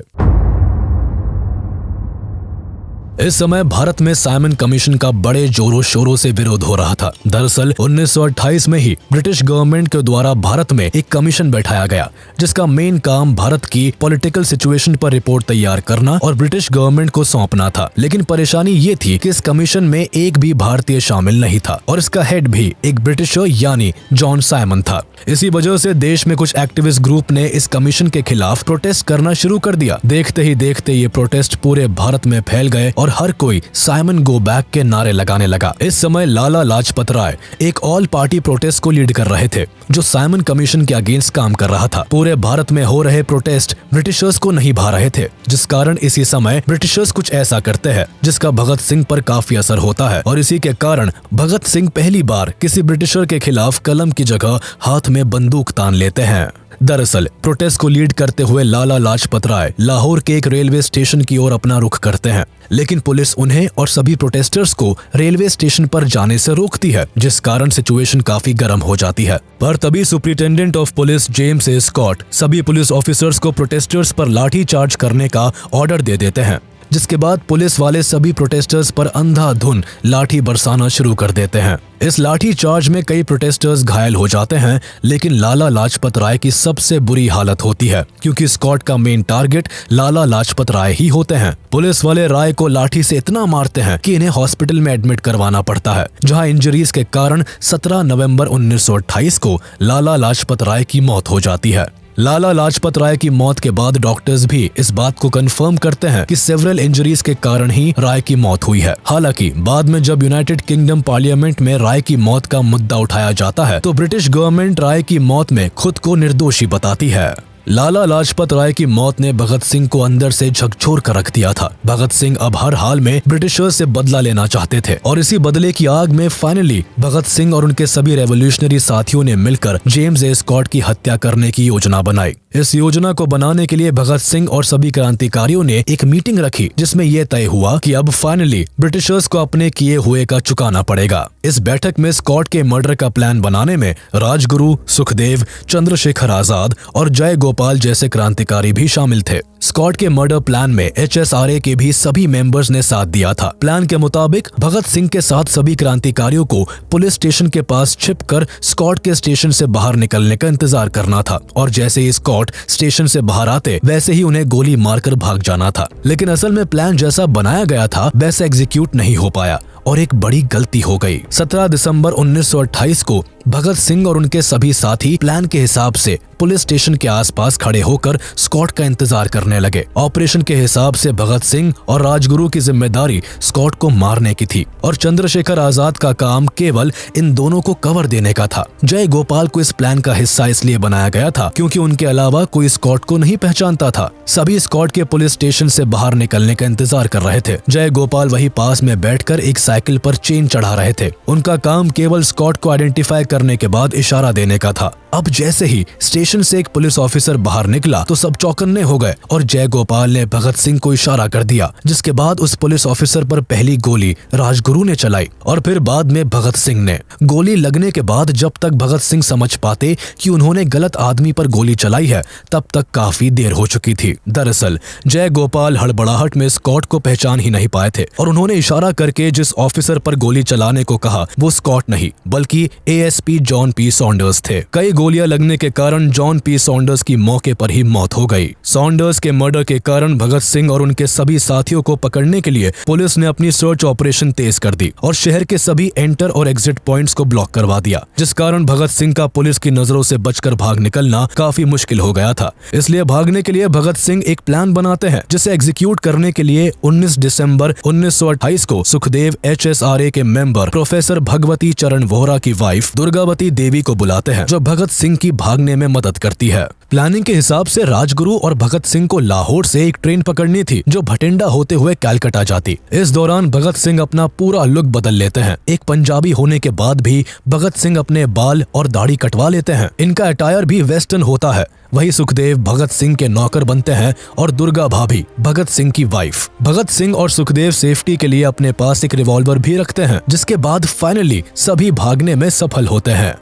इस समय भारत में साइमन कमीशन का बड़े जोरों शोरों से विरोध हो रहा था। दरअसल 1928 में ही ब्रिटिश गवर्नमेंट के द्वारा भारत में एक कमीशन बैठाया गया, जिसका मेन काम भारत की पॉलिटिकल सिचुएशन पर रिपोर्ट तैयार करना और ब्रिटिश गवर्नमेंट को सौंपना था। लेकिन परेशानी ये थी कि इस कमीशन में एक भी भारतीय शामिल नहीं था और इसका हेड भी एक ब्रिटिशर यानी जॉन साइमन था। इसी वजह से देश में कुछ एक्टिविस्ट ग्रुप ने इस कमीशन के खिलाफ प्रोटेस्ट करना शुरू कर दिया। देखते ही देखते ये प्रोटेस्ट पूरे भारत में फैल गए और हर कोई साइमन गो बैक के नारे लगाने लगा। इस समय लाला लाजपत राय एक ऑल पार्टी प्रोटेस्ट को लीड कर रहे थे, जो साइमन कमीशन के अगेंस्ट काम कर रहा था। पूरे भारत में हो रहे प्रोटेस्ट ब्रिटिशर्स को नहीं भा रहे थे, जिस कारण इसी समय ब्रिटिशर्स कुछ ऐसा करते हैं जिसका भगत सिंह पर काफी असर होता है और इसी के कारण भगत सिंह पहली बार किसी ब्रिटिशर के खिलाफ कलम की जगह हाथ में बंदूक तान लेते हैं। दरअसल प्रोटेस्ट को लीड करते हुए लाला लाजपत राय लाहौर के एक रेलवे स्टेशन की ओर अपना रुख करते हैं, लेकिन पुलिस उन्हें और सभी प्रोटेस्टर्स को रेलवे स्टेशन पर जाने से रोकती है, जिस कारण सिचुएशन काफी गर्म हो जाती है। पर तभी superintendent of police James A Scott सभी पुलिस ऑफिसर्स को प्रोटेस्टर्स पर लाठी चार्ज करने का ऑर्डर दे देते हैं, जिसके बाद पुलिस वाले सभी प्रोटेस्टर्स पर अंधाधुन लाठी बरसाना शुरू कर देते हैं। इस लाठी चार्ज में कई प्रोटेस्टर्स घायल हो जाते हैं, लेकिन लाला लाजपत राय की सबसे बुरी हालत होती है, क्योंकि स्कॉट का मेन टारगेट लाला लाजपत राय ही होते हैं। पुलिस वाले राय को लाठी से इतना मारते हैं कि इन्हें हॉस्पिटल में एडमिट करवाना पड़ता है, जहां इंजरीज के कारण 17 नवंबर 1928 को लाला लाजपत राय की मौत हो जाती है। लाला लाजपत राय की मौत के बाद डॉक्टर्स भी इस बात को कंफर्म करते हैं कि सेवरल इंजरीज के कारण ही राय की मौत हुई है। हालांकि बाद में जब यूनाइटेड किंगडम पार्लियामेंट में राय की मौत का मुद्दा उठाया जाता है तो ब्रिटिश गवर्नमेंट राय की मौत में खुद को निर्दोषी बताती है। लाला लाजपत राय की मौत ने भगत सिंह को अंदर से झकझोर कर रख दिया था। भगत सिंह अब हर हाल में ब्रिटिशर्स से बदला लेना चाहते थे और इसी बदले की आग में फाइनली भगत सिंह और उनके सभी रेवोल्यूशनरी साथियों ने मिलकर जेम्स ए स्कॉट की हत्या करने की योजना बनाई। इस योजना को बनाने के लिए भगत सिंह और सभी क्रांतिकारियों ने एक मीटिंग रखी जिसमें यह तय हुआ कि अब फाइनली ब्रिटिशर्स को अपने किए हुए का चुकाना पड़ेगा। इस बैठक में स्कॉट के मर्डर का प्लान बनाने में राजगुरु, सुखदेव, चंद्रशेखर आजाद और जय गोपाल जैसे क्रांतिकारी भी शामिल थे। स्कॉट के मर्डर प्लान में HSRA के भी सभी मेंबर्स ने साथ दिया था। प्लान के मुताबिक भगत सिंह के साथ सभी क्रांतिकारियों को पुलिस स्टेशन के पास छिपकर स्कॉट के स्टेशन से बाहर निकलने का इंतजार करना था और जैसे ही स्कॉट स्टेशन से बाहर आते वैसे ही उन्हें गोली मारकर भाग जाना था। लेकिन असल में प्लान जैसा बनाया गया था वैसा एग्जीक्यूट नहीं हो पाया और एक बड़ी गलती हो गई। 17 दिसंबर 1928 को भगत सिंह और उनके सभी साथी प्लान के हिसाब से पुलिस स्टेशन के आसपास खड़े होकर स्कॉट का इंतजार करने लगे। ऑपरेशन के हिसाब से भगत सिंह और राजगुरु की जिम्मेदारी स्कॉट को मारने की थी और चंद्रशेखर आजाद का काम केवल इन दोनों को कवर देने का था। जय गोपाल को इस प्लान का हिस्सा इसलिए बनाया गया था क्योंकि उनके अलावा कोई स्कॉट को नहीं पहचानता था। सभी स्कॉट के पुलिस स्टेशन से बाहर निकलने का इंतजार कर रहे थे। जय गोपाल वही पास में बैठकर एक साइकिल पर चेन चढ़ा रहे थे। उनका काम केवल स्कॉट को आइडेंटिफाई करने के बाद इशारा देने का था। अब जैसे ही स्टेशन से एक पुलिस ऑफिसर बाहर निकला तो सब चौकन्ने हो गए और जय गोपाल ने भगत सिंह को इशारा कर दिया, जिसके बाद उस पुलिस ऑफिसर पर पहली गोली राजगुरु ने चलाई और फिर बाद में भगत सिंह ने। गोली लगने के बाद जब तक भगत सिंह समझ पाते कि उन्होंने गलत आदमी पर गोली चलाई है तब तक काफी देर हो चुकी थी। दरअसल जय गोपाल हड़बड़ाहट में स्कॉट को पहचान ही नहीं पाए थे और उन्होंने इशारा करके जिस ऑफिसर पर गोली चलाने को कहा वो स्कॉट नहीं बल्कि ASP जॉन पी सॉन्डर्स थे। कई गोलियां लगने के कारण जॉन पी सॉन्डर्स की मौके पर ही मौत हो गई। सॉन्डर्स के मर्डर के कारण भगत सिंह और उनके सभी साथियों को पकड़ने के लिए पुलिस ने अपनी सर्च ऑपरेशन तेज कर दी और शहर के सभी एंटर और एग्जिट पॉइंट्स को ब्लॉक करवा दिया, जिस कारण भगत सिंह का पुलिस की नजरों से बचकर भाग निकलना काफी मुश्किल हो गया था। इसलिए भागने के लिए भगत सिंह एक प्लान बनाते हैं जिसे एग्जीक्यूट करने के लिए 19 दिसंबर 1928 को सुखदेव HSRA के मेंबर प्रोफेसर भगवती चरण वोहरा की वाइफ दुर्गावती देवी को बुलाते हैं जो भगत सिंह की भागने में मदद करती है। प्लानिंग के हिसाब से राजगुरु और भगत सिंह को लाहौर से एक ट्रेन पकड़नी थी जो भटिंडा होते हुए कलकत्ता जाती। इस दौरान भगत सिंह अपना पूरा लुक बदल लेते हैं। एक पंजाबी होने के बाद भी भगत सिंह अपने बाल और दाढ़ी कटवा लेते हैं। इनका अटायर भी वेस्टर्न होता है। वही सुखदेव भगत सिंह के नौकर बनते हैं और दुर्गा भाभी भगत सिंह की वाइफ। भगत सिंह और सुखदेव सेफ्टी के लिए अपने पास एक रिवॉल्वर भी रखते हैं, जिसके बाद फाइनली सभी भागने में सफल होते हैं।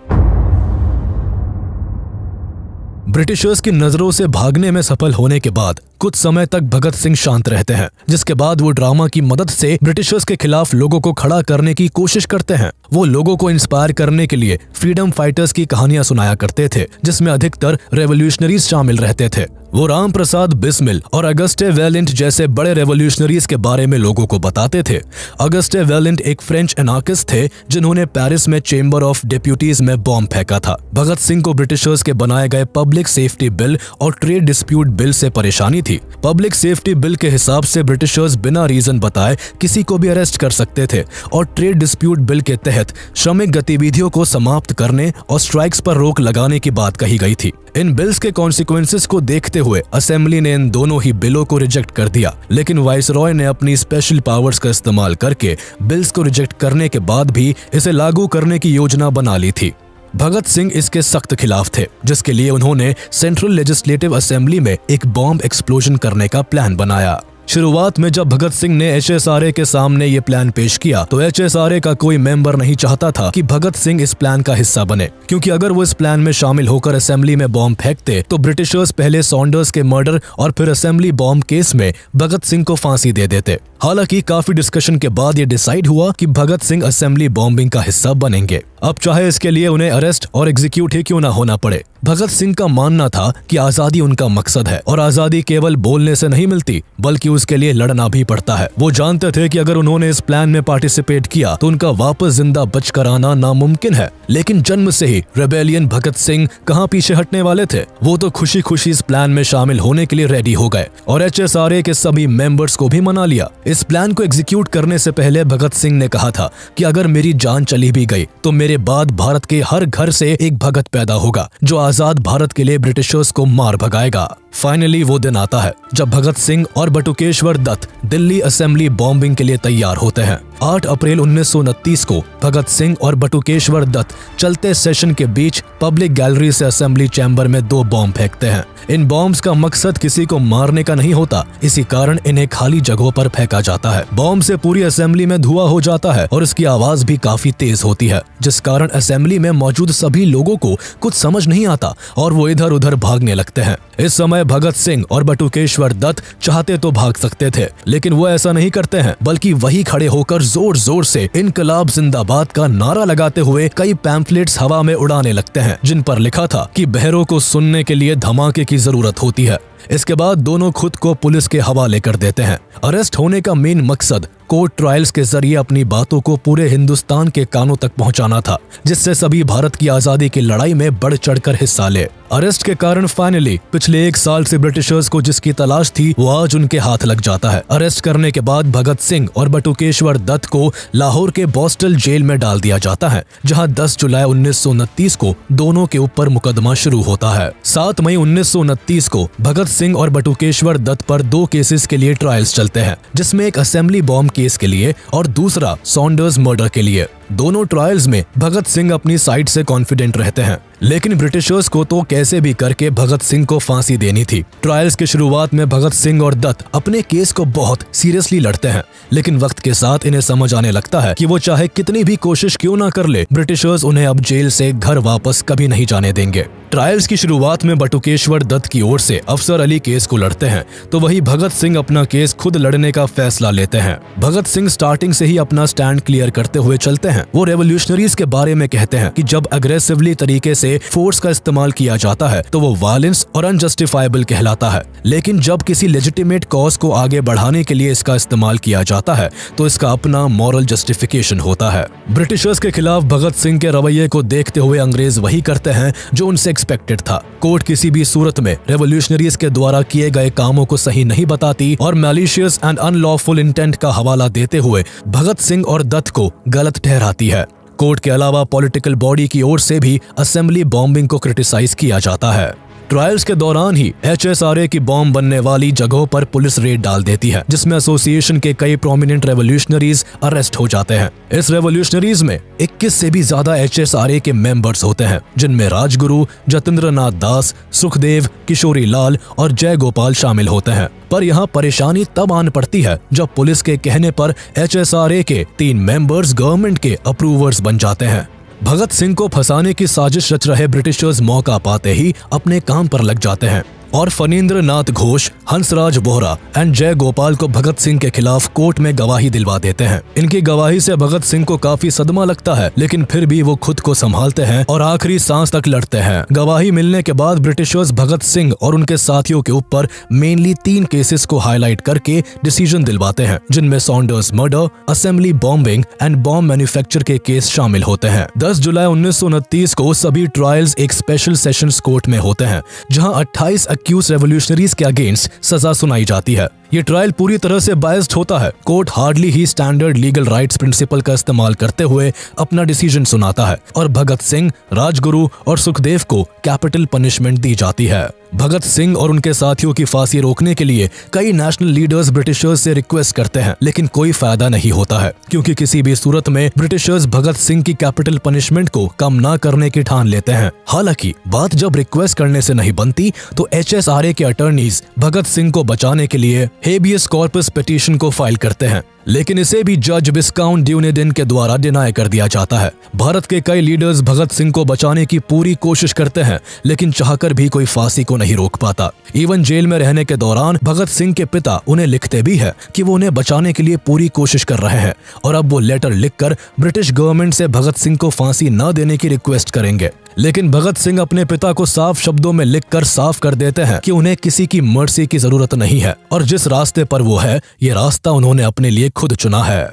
ब्रिटिशर्स की नजरों से भागने में सफल होने के बाद कुछ समय तक भगत सिंह शांत रहते हैं, जिसके बाद वो ड्रामा की मदद से ब्रिटिशर्स के खिलाफ लोगों को खड़ा करने की कोशिश करते हैं। वो लोगों को इंस्पायर करने के लिए फ्रीडम फाइटर्स की कहानियां सुनाया करते थे, जिसमें अधिकतर रेवोल्यूशनरीज शामिल रहते थे। वो राम प्रसाद बिस्मिल और अगस्टे वेलेंट जैसे बड़े रेवोल्यूशनरीज के बारे में लोगों को बताते थे। अगस्टे वेलेंट एक फ्रेंच एनार्किस्ट थे जिन्होंने पेरिस में चेंबर ऑफ डेप्यूटीज में बॉम्ब फेंका था। भगत सिंह को ब्रिटिशर्स के बनाए गए पब्लिक सेफ्टी बिल और ट्रेड डिस्प्यूट बिल से परेशानी थी। पब्लिक सेफ्टी बिल के हिसाब से ब्रिटिशर्स बिना रीजन बताए किसी को भी अरेस्ट कर सकते थे और ट्रेड डिस्प्यूट बिल के तहत श्रमिक गतिविधियों को समाप्त करने और स्ट्राइक्स पर रोक लगाने की बात कही गई थी। इन बिल्स के कॉन्सिक्वेंसेस को देखते हुए असेंबली ने इन दोनों ही बिलों को रिजेक्ट कर दिया, लेकिन वाइसरॉय ने अपनी स्पेशल पावर्स का इस्तेमाल करके बिल्स को रिजेक्ट करने के बाद भी इसे लागू करने की योजना बना ली थी। भगत सिंह इसके सख्त खिलाफ थे, जिसके लिए उन्होंने सेंट्रल लेजिस्लेटिव असेंबली में एक बॉम्ब एक्सप्लोजन करने का प्लान बनाया। शुरुआत में जब भगत सिंह ने HSRA के सामने ये प्लान पेश किया तो HSRA का कोई मेंबर नहीं चाहता था कि भगत सिंह इस प्लान का हिस्सा बने, क्योंकि अगर वो इस प्लान में शामिल होकर असेंबली में बॉम्ब फेंकते तो ब्रिटिशर्स पहले सॉन्डर्स के मर्डर और फिर असेंबली बॉम्ब केस में भगत सिंह को फांसी दे देते। हालांकि काफी डिस्कशन के बाद ये डिसाइड हुआ कि भगत सिंह असेंबली बॉम्बिंग का हिस्सा बनेंगे। अब चाहे इसके लिए उन्हें अरेस्ट और एग्जीक्यूट ही क्यों ना होना पड़े। भगत सिंह का मानना था कि आजादी उनका मकसद है और आजादी केवल बोलने से नहीं मिलती बल्कि उसके लिए लड़ना भी पड़ता है। वो जानते थे कि अगर उन्होंने इस प्लान में पार्टिसिपेट किया तो उनका वापस जिंदा बचकर आना नामुमकिन है। लेकिन जन्म से ही रेबेलियन भगत सिंह कहाँ पीछे हटने वाले थे। वो तो खुशी खुशी इस प्लान में शामिल होने के लिए रेडी हो गए और HSRA के सभी मेंबर्स को भी मना लिया। इस प्लान को एग्जीक्यूट करने से पहले भगत सिंह ने कहा था कि अगर मेरी जान चली भी गई तो मेरे बाद भारत के हर घर से एक भगत पैदा होगा जो आजाद भारत के लिए ब्रिटिशर्स को मार भगाएगा। फाइनली वो दिन आता है जब भगत सिंह और बटुकेश्वर दत्त दिल्ली असेंबली बॉम्बिंग के लिए तैयार होते हैं। 8 अप्रैल 1929 को भगत सिंह और बटुकेश्वर दत्त चलते सेशन के बीच पब्लिक गैलरी से असेंबली चैम्बर में 2 बॉम्ब फेंकते हैं। इन बॉम्ब्स का मकसद किसी को मारने का नहीं होता, इसी कारण इन्हें खाली जगहों पर फेंका जाता है। बॉम्ब से पूरी असेंबली में धुआं हो जाता है और इसकी आवाज भी काफी तेज होती है, जिस कारण असेंबली में मौजूद सभी लोगों को कुछ समझ नहीं आता और वो इधर उधर भागने लगते हैं। इस समय भगत सिंह और बटुकेश्वर दत्त चाहते तो भाग सकते थे, लेकिन वो ऐसा नहीं करते हैं, बल्कि वही खड़े होकर जोर जोर से इनकलाब जिंदाबाद का नारा लगाते हुए कई पैम्फलेट्स हवा में उड़ाने लगते हैं, जिन पर लिखा था कि बहरों को सुनने के लिए धमाके की जरूरत होती है। इसके बाद दोनों खुद को पुलिस के हवाले कर देते हैं। अरेस्ट होने का मेन मकसद कोर्ट ट्रायल्स के जरिए अपनी बातों को पूरे हिंदुस्तान के कानों तक पहुंचाना था, जिससे सभी भारत की आजादी की लड़ाई में बढ़ चढ़कर हिस्सा ले। अरेस्ट के कारण फाइनली पिछले 1 साल से ब्रिटिशर्स को जिसकी तलाश थी वो आज उनके हाथ लग जाता है। अरेस्ट करने के बाद भगत सिंह और बटुकेश्वर दत्त को लाहौर के बॉस्टल जेल में डाल दिया जाता है, जहां 10 जुलाई 1929 को दोनों के ऊपर मुकदमा शुरू होता है। 7 मई 1929 को भगत सिंह और बटुकेश्वर दत्त पर 2 केसेस के लिए ट्रायल्स चलते हैं, जिसमें एक असेंबली बॉम्ब केस के लिए और दूसरा सॉन्डर्स मर्डर के लिए। दोनों ट्रायल्स में भगत सिंह अपनी साइड से कॉन्फिडेंट रहते हैं, लेकिन ब्रिटिशर्स को तो कैसे भी करके भगत सिंह को फांसी देनी थी। ट्रायल्स की शुरुआत में भगत सिंह और दत्त अपने केस को बहुत सीरियसली लड़ते हैं, लेकिन वक्त के साथ इन्हें समझ आने लगता है कि वो चाहे कितनी भी कोशिश क्यों ना कर ले, ब्रिटिशर्स उन्हें अब जेल से घर वापस कभी नहीं जाने देंगे। ट्रायल्स की शुरुआत में बटुकेश्वर दत्त की ओर से अफसर अली केस को लड़ते हैं, तो वही भगत सिंह अपना केस खुद लड़ने का फैसला लेते हैं। भगत सिंह स्टार्टिंग से ही अपना स्टैंड क्लियर करते हुए चलते हैं। वो रेवोल्यूशनरीज के बारे में कहते हैं कि जब अग्रेसिवली तरीके से फोर्स का इस्तेमाल किया जाता है तो वो वायलेंस और अनजस्टिफाइबल कहलाता है, लेकिन जब किसी लेजिटिमेट कॉज को आगे बढ़ाने के लिए इसका इस्तेमाल किया जाता है तो इसका अपना मॉरल जस्टिफिकेशन होता है। ब्रिटिशर्स के खिलाफ भगत सिंह के रवैये को देखते हुए अंग्रेज वही करते हैं जो उनसे एक्सपेक्टेड था। कोर्ट किसी भी सूरत में रेवोल्यूशनरीज के द्वारा किए गए कामों को सही नहीं बताती और मैलिशियस एंड अनलॉफुल इंटेंट का हवाला देते हुए भगत सिंह और दत्त को गलत ठहराती है। कोर्ट के अलावा पॉलिटिकल बॉडी की ओर से भी असेंबली बॉम्बिंग को क्रिटिसाइज किया जाता है। ट्रायल्स के दौरान ही HSRA की बॉम्ब बनने वाली जगहों पर पुलिस रेड डाल देती है, जिसमें एसोसिएशन के कई प्रोमिनेंट रेवोल्यूशनरीज अरेस्ट हो जाते हैं। इस रेवोल्यूशनरीज में 21 से भी ज्यादा HSRA के मेंबर्स होते हैं, जिनमें राजगुरु, जतेंद्रनाथ दास, सुखदेव, किशोरी लाल और जय गोपाल शामिल होते हैं। पर यहाँ परेशानी तब आन पड़ती है जब पुलिस के कहने पर HSRA के 3 मेंबर्स गवर्नमेंट के अप्रूवर्स बन जाते हैं। भगत सिंह को फंसाने की साजिश रच रहे ब्रिटिशर्स मौका पाते ही अपने काम पर लग जाते हैं और फणींद्र नाथ घोष, हंसराज बोहरा एंड जय गोपाल को भगत सिंह के खिलाफ कोर्ट में गवाही दिलवा देते हैं। इनकी गवाही से भगत सिंह को काफी सदमा लगता है, लेकिन फिर भी वो खुद को संभालते हैं और आखिरी सांस तक लड़ते हैं। गवाही मिलने के बाद ब्रिटिशर्स भगत सिंह और उनके साथियों के ऊपर मेनली 3 केसेस को हाईलाइट करके डिसीजन दिलवाते हैं, जिनमें Saunders murder, assembly bombing and bomb manufacture के केस शामिल होते हैं। 10 जुलाई 1929 को सभी ट्रायल्स एक स्पेशल सेशंस कोर्ट में होते हैं, जहां 28 एक्यूज रेवोल्यूशनरीज के अगेंस्ट सजा सुनाई जाती है। ये ट्रायल पूरी तरह से बायस्ड होता है। कोर्ट हार्डली ही स्टैंडर्ड लीगल राइट्स प्रिंसिपल का इस्तेमाल करते हुए अपना डिसीजन सुनाता है और भगत सिंह, राजगुरु और सुखदेव को कैपिटल पनिशमेंट दी जाती है। भगत सिंह और उनके साथियों की फांसी रोकने के लिए कई नेशनल लीडर्स ब्रिटिशर्स से रिक्वेस्ट करते हैं, लेकिन कोई फायदा नहीं होता है, क्योंकि किसी भी सूरत में ब्रिटिशर्स भगत सिंह की कैपिटल पनिशमेंट को कम ना करने की ठान लेते हैं। हालांकि बात जब रिक्वेस्ट करने से नहीं बनती तो HSRA के अटर्नीज भगत सिंह को बचाने के लिए हेबियस कॉर्पस पिटीशन को फाइल करते हैं, लेकिन इसे भी जज विस्काउंट ड्यूनेडिन के द्वारा डिनाई कर दिया जाता है। भारत के कई लीडर्स भगत सिंह को बचाने की पूरी कोशिश करते हैं, लेकिन चाहकर भी कोई फांसी को नहीं रोक पाता। इवन जेल में रहने के दौरान भगत सिंह के पिता उन्हें लिखते भी है कि वो उन्हें बचाने के लिए पूरी कोशिश कर रहे हैं और अब वो लेटर लिखकर ब्रिटिश गवर्नमेंट से भगत सिंह को फांसी न देने की रिक्वेस्ट करेंगे। लेकिन भगत सिंह अपने पिता को साफ शब्दों में लिखकर साफ कर देते हैं कि उन्हें किसी की मर्सी की जरूरत नहीं है और जिस रास्ते पर वो है, ये रास्ता उन्होंने अपने लिए खुद चुना है।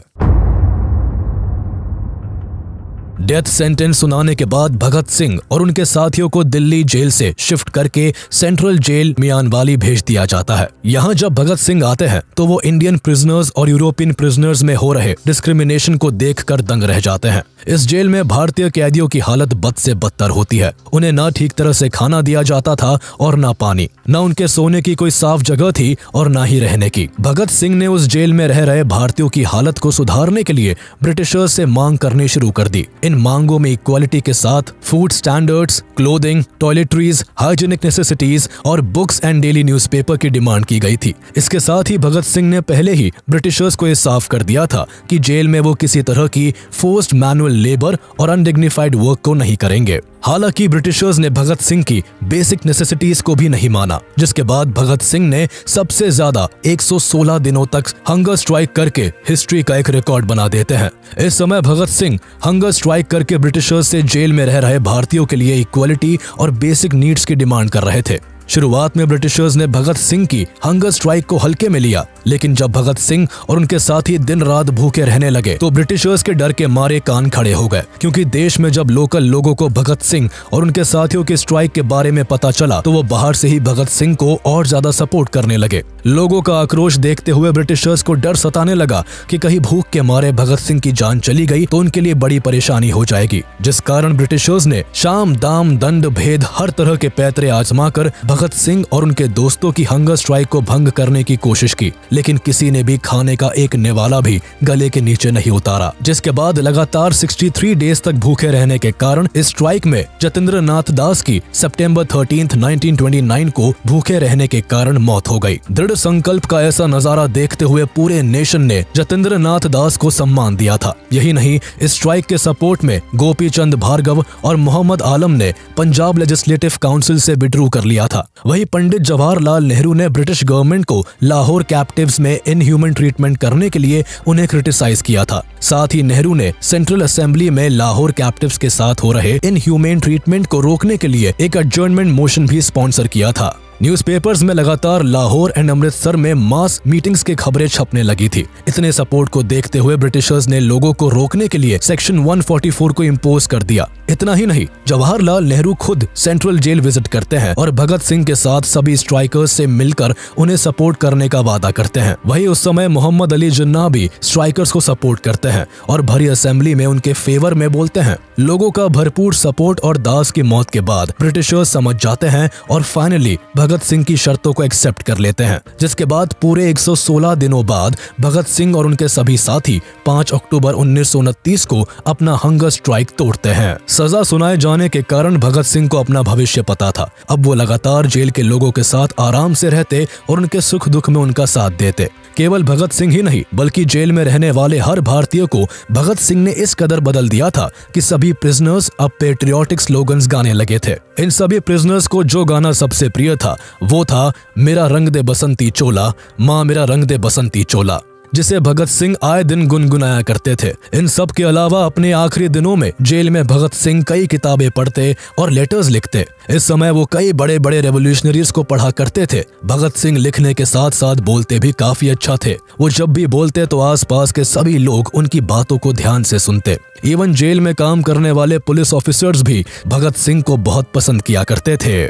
डेथ सेंटेंस सुनाने के बाद भगत सिंह और उनके साथियों को दिल्ली जेल से शिफ्ट करके सेंट्रल जेल मियानवाली भेज दिया जाता है। यहाँ जब भगत सिंह आते हैं तो वो इंडियन प्रिजनर्स और यूरोपियन प्रिजनर्स में हो रहे डिस्क्रिमिनेशन को देखकर दंग रह जाते हैं। इस जेल में भारतीय कैदियों की हालत बद से बदतर होती है। उन्हें ना ठीक तरह से खाना दिया जाता था और ना पानी, न उनके सोने की कोई साफ जगह थी और ना ही रहने की। भगत सिंह ने उस जेल में रह रहे भारतीयों की हालत को सुधारने के लिए ब्रिटिशर्स से मांग करनी शुरू कर दी। इन मांगों में इक्वालिटी के साथ food standards, clothing, toiletries, hygienic necessities और बुक्स एंड डेली न्यूज़पेपर की डिमांड की गई थी। इसके साथ ही भगत सिंह ने पहले ही ब्रिटिशर्स को ये साफ कर दिया था कि जेल में वो किसी तरह की फोर्स्ड मैनुअल लेबर और अनडिग्निफाइड वर्क को नहीं करेंगे। हालांकि ब्रिटिशर्स ने भगत सिंह की बेसिक नेसेसिटीज को भी नहीं माना, जिसके बाद भगत सिंह ने सबसे ज्यादा 116 दिनों तक हंगर स्ट्राइक करके हिस्ट्री का एक रिकॉर्ड बना देते हैं। इस समय भगत सिंह हंगर स्ट्राइक करके ब्रिटिशर्स से जेल में रह रहे भारतीयों के लिए इक्वालिटी और बेसिक नीड्स की डिमांड कर रहे थे। शुरुआत में ब्रिटिशर्स ने भगत सिंह की हंगर स्ट्राइक को हल्के में लिया, लेकिन जब भगत सिंह और उनके साथी दिन रात भूखे रहने लगे तो ब्रिटिशर्स के डर के मारे कान खड़े हो गए, क्योंकि देश में जब लोकल लोगों को भगत सिंह और उनके साथियों के स्ट्राइक के बारे में पता चला तो वो बाहर से ही भगत सिंह को और ज्यादा सपोर्ट करने लगे। लोगों का आक्रोश देखते हुए ब्रिटिशर्स को डर सताने लगा कि कहीं भूख के मारे भगत सिंह की जान चली गई तो उनके लिए बड़ी परेशानी हो जाएगी, जिस कारण ब्रिटिशर्स ने शाम दाम दंड भेद हर तरह के पैतरे आजमा कर भगत सिंह और उनके दोस्तों की हंगर स्ट्राइक को भंग करने की कोशिश की, लेकिन किसी ने भी खाने का एक निवाला भी गले के नीचे नहीं उतारा। जिसके बाद लगातार 63 डेज तक भूखे रहने के कारण इस स्ट्राइक में जतेंद्र नाथ दास की सितंबर 13, 1929 को भूखे रहने के कारण मौत हो गई। दृढ़ संकल्प का ऐसा नजारा देखते हुए पूरे नेशन ने जतेंद्र नाथ दास को सम्मान दिया था। यही नहीं, इस स्ट्राइक के सपोर्ट में गोपी चंद भार्गव और मोहम्मद आलम ने पंजाब लेजिस्लेटिव काउंसिल से विड्रू कर लिया था। वही पंडित जवाहरलाल नेहरू ने ब्रिटिश गवर्नमेंट को लाहौर कैप्टिव्स में इनह्यूमन ट्रीटमेंट करने के लिए उन्हें क्रिटिसाइज किया था। साथ ही नेहरू ने सेंट्रल असेंबली में लाहौर कैप्टिव्स के साथ हो रहे इनह्यूमन ट्रीटमेंट को रोकने के लिए एक एडजर्नमेंट मोशन भी स्पॉन्सर किया था। न्यूज़पेपर्स में लगातार लाहौर एंड अमृतसर में मास मीटिंग्स की खबरें छपने लगी थी। इतने सपोर्ट को देखते हुए ब्रिटिशर्स ने लोगों को रोकने के लिए सेक्शन 144 को इम्पोज कर दिया। इतना ही नहीं, जवाहरलाल नेहरू खुद सेंट्रल जेल विजिट करते हैं और भगत सिंह के साथ सभी स्ट्राइकर्स से मिलकर उन्हें सपोर्ट करने का वादा करते हैं। वही उस समय मोहम्मद अली जिन्ना भी स्ट्राइकर्स को सपोर्ट करते हैं और भरी असेंबली में उनके फेवर में बोलते हैं। लोगों का भरपूर सपोर्ट और दास की मौत के बाद ब्रिटिशर्स समझ जाते हैं और फाइनली भगत सिंह की शर्तों को एक्सेप्ट कर लेते हैं, जिसके बाद पूरे 116 दिनों बाद भगत सिंह और उनके सभी साथी 5 अक्टूबर 1929 को अपना हंगर स्ट्राइक तोड़ते हैं। सजा सुनाए जाने के कारण भगत सिंह को अपना भविष्य पता था। अब वो लगातार जेल के लोगों के साथ आराम से रहते और उनके सुख दुख में उनका साथ देते। केवल भगत सिंह ही नहीं, बल्कि जेल में रहने वाले हर भारतीय को भगत सिंह ने इस कदर बदल दिया था कि सभी प्रिजनर्स अब पेट्रियोटिक स्लोगन्स गाने लगे थे। इन सभी प्रिजनर्स को जो गाना सबसे प्रिय था वो था मेरा रंग दे बसंती चोला, माँ मेरा रंग दे बसंती चोला, जिसे भगत सिंह आए दिन गुनगुनाया करते थे। इन सब के अलावा अपने आखिरी दिनों में जेल में भगत सिंह कई किताबें पढ़ते और लेटर्स लिखते। इस समय वो कई बड़े बड़े रेवोल्यूशनरीज को पढ़ा करते थे। भगत सिंह लिखने के साथ साथ बोलते भी काफी अच्छा थे। वो जब भी बोलते तो आसपास के सभी लोग उनकी बातों को ध्यान से सुनते। इवन जेल में काम करने वाले पुलिस ऑफिसर्स भी भगत सिंह को बहुत पसंद किया करते थे।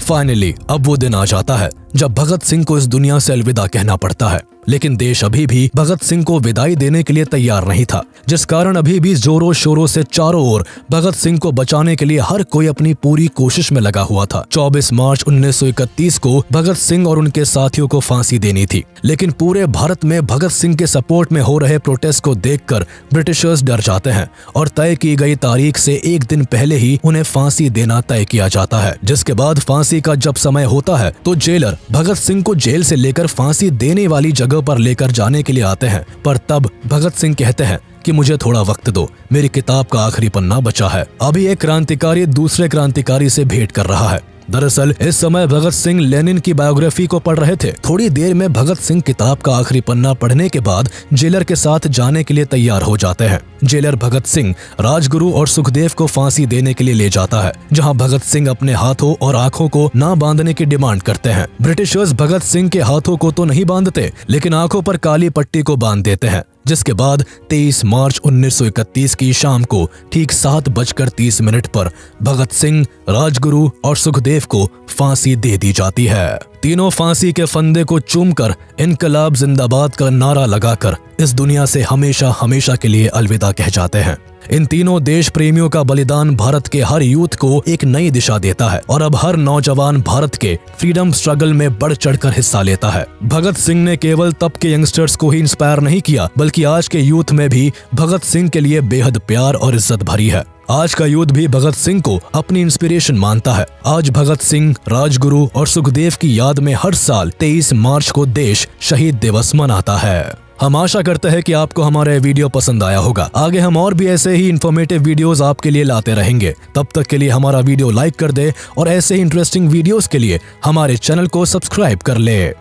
फाइनली अब वो दिन आ जाता है जब भगत सिंह को इस दुनिया से अलविदा कहना पड़ता है। लेकिन देश अभी भी भगत सिंह को विदाई देने के लिए तैयार नहीं था, जिस कारण अभी भी जोरों शोरों से चारों ओर भगत सिंह को बचाने के लिए हर कोई अपनी पूरी कोशिश में लगा हुआ था। 24 मार्च 1931 को भगत सिंह और उनके साथियों को फांसी देनी थी, लेकिन पूरे भारत में भगत सिंह के सपोर्ट में हो रहे प्रोटेस्ट को देखकर ब्रिटिशर्स डर जाते हैं और तय की गई तारीख से एक दिन पहले ही उन्हें फांसी देना तय किया जाता है। जिसके बाद फांसी का जब समय होता है तो जेलर भगत सिंह को जेल से लेकर फांसी देने वाली जगह पर लेकर जाने के लिए आते हैं, पर तब भगत सिंह कहते हैं कि मुझे थोड़ा वक्त दो, मेरी किताब का आखिरी पन्ना बचा है। अभी एक क्रांतिकारी दूसरे क्रांतिकारी से भेंट कर रहा है। दरअसल इस समय भगत सिंह लेनिन की बायोग्राफी को पढ़ रहे थे। थोड़ी देर में भगत सिंह किताब का आखिरी पन्ना पढ़ने के बाद जेलर के साथ जाने के लिए तैयार हो जाते हैं। जेलर भगत सिंह, राजगुरु और सुखदेव को फांसी देने के लिए ले जाता है, जहां भगत सिंह अपने हाथों और आंखों को ना बांधने की डिमांड करते हैं। ब्रिटिशर्स भगत सिंह के हाथों को तो नहीं बांधते, लेकिन आंखों पर काली पट्टी को बांध देते हैं, जिसके बाद 23 मार्च 1931 की शाम को ठीक 7:30 पर भगत सिंह, राजगुरु और सुखदेव को फांसी दे दी जाती है। तीनों फांसी के फंदे को चूमकर इनकलाब जिंदाबाद का नारा लगाकर इस दुनिया से हमेशा हमेशा के लिए अलविदा कह जाते हैं। इन तीनों देश प्रेमियों का बलिदान भारत के हर यूथ को एक नई दिशा देता है और अब हर नौजवान भारत के फ्रीडम स्ट्रगल में बढ़ चढ़कर हिस्सा लेता है। भगत सिंह ने केवल तब के यंगस्टर्स को ही इंस्पायर नहीं किया, बल्कि आज के यूथ में भी भगत सिंह के लिए बेहद प्यार और इज्जत भरी है। आज का यूथ भी भगत सिंह को अपनी इंस्पिरेशन मानता है। आज भगत सिंह, राजगुरु और सुखदेव की याद में हर साल 23 मार्च को देश शहीद दिवस मनाता है। हम आशा करते हैं कि आपको हमारा वीडियो पसंद आया होगा। आगे हम और भी ऐसे ही इन्फॉर्मेटिव वीडियोस आपके लिए लाते रहेंगे। तब तक के लिए हमारा वीडियो लाइक कर दे और ऐसे ही इंटरेस्टिंग वीडियोस के लिए हमारे चैनल को सब्सक्राइब कर ले।